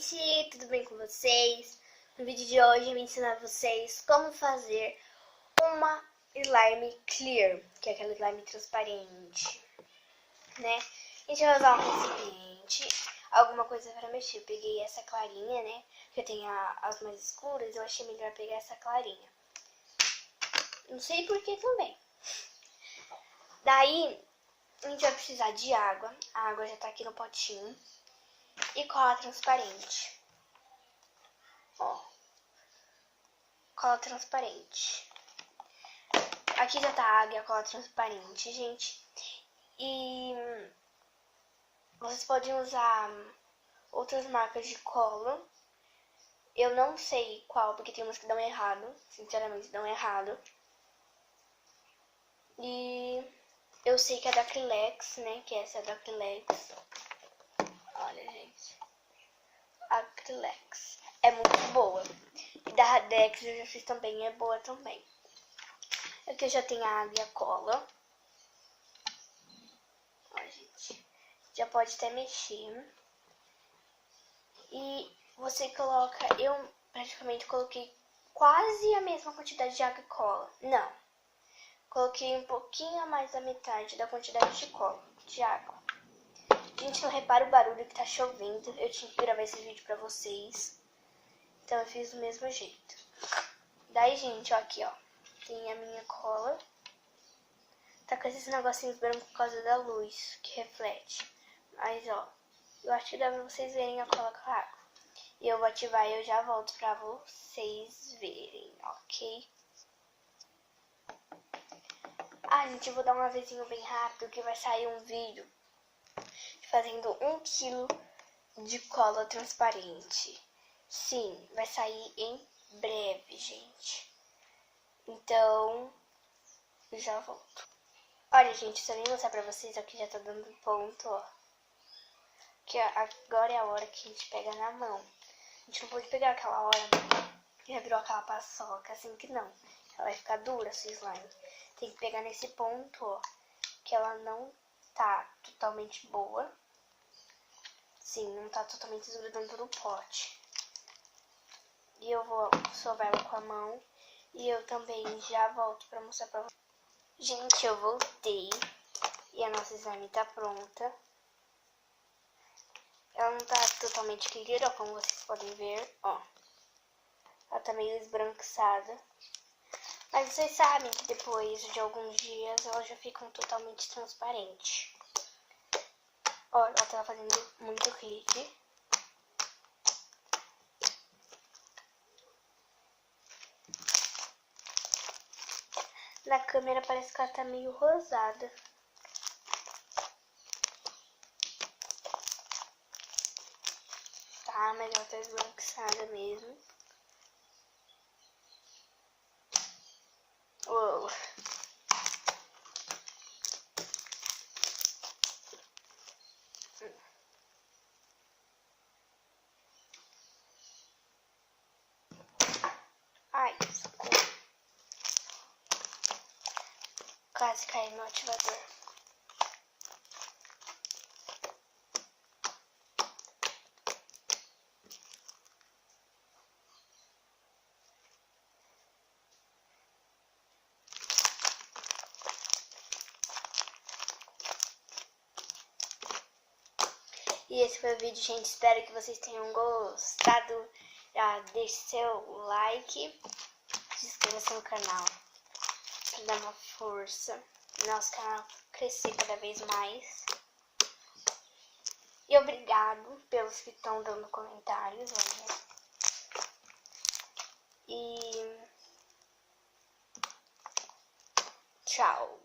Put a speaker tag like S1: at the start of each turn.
S1: gente, tudo bem com vocês? No vídeo de hoje eu vou ensinar vocês como fazer uma slime clear, que é aquela slime transparente, né? A gente vai usar um recipiente, alguma coisa para mexer. Eu peguei essa clarinha, né? Que eu tenho as mais escuras, eu achei melhor pegar essa clarinha. Não sei por que também. Daí, a gente vai precisar de água. A água já tá aqui no potinho. E cola transparente. Ó. Cola transparente. Aqui já tá a água e a cola transparente, gente. E vocês podem usar outras marcas de cola. Eu não sei qual, porque tem umas que dão errado. Sinceramente, dão errado. E eu sei que é da Acrylex, né? Que essa é da Acrylex. Olha, gente. Acrylex. É muito boa. E da Radex eu já fiz também, é boa também. Aqui eu já tenho a água e a cola. Ó, gente. Já pode até mexer. E você coloca... Eu praticamente coloquei quase a mesma quantidade de água e cola. Não. Coloquei um pouquinho a mais da metade da quantidade de cola, de água. Gente, não repara o barulho que tá chovendo. Eu tinha que gravar esse vídeo pra vocês. Então eu fiz do mesmo jeito. Daí, gente, ó, aqui, ó. Tem a minha cola. Tá com esses negocinhos brancos por causa da luz que reflete. Mas, ó, eu acho que dá pra vocês verem a cola com a água. E eu vou ativar e eu já volto pra vocês verem, ok? Ah, gente, eu vou dar um avisinho bem rápido que vai sair um vídeo fazendo 1 kg de cola transparente. Sim, vai sair em breve, gente. Então, eu já volto. Olha, gente, só vim mostrar pra vocês, aqui já tá dando ponto, ó. Que agora é a hora que a gente pega na mão. A gente não pode pegar aquela hora que já virou aquela paçoca, assim que não. Ela vai ficar dura, essa slime. Tem que pegar nesse ponto, ó, que ela não tá totalmente boa. Sim, não tá totalmente desgrudando no pote. E eu vou sovar ela com a mão. E eu também já volto pra mostrar pra vocês. Gente, eu voltei. E a nossa slime tá pronta. Ela não tá totalmente clear, ó, como vocês podem ver, ó. Ela tá meio esbranquiçada. Mas vocês sabem que depois de alguns dias elas já ficam totalmente transparentes. Ó, ela tá fazendo muito clique. Na câmera parece que ela tá meio rosada. Tá, mas ela tá esbranquiçada mesmo. Uou. Ai, socorro. Quase caí no ativador. E esse foi o vídeo, gente. Espero que vocês tenham gostado. Já deixe seu like. Se inscreva no canal para dar uma força. Nosso canal crescer cada vez mais. E obrigado pelos que estão dando comentários. Olha. E tchau.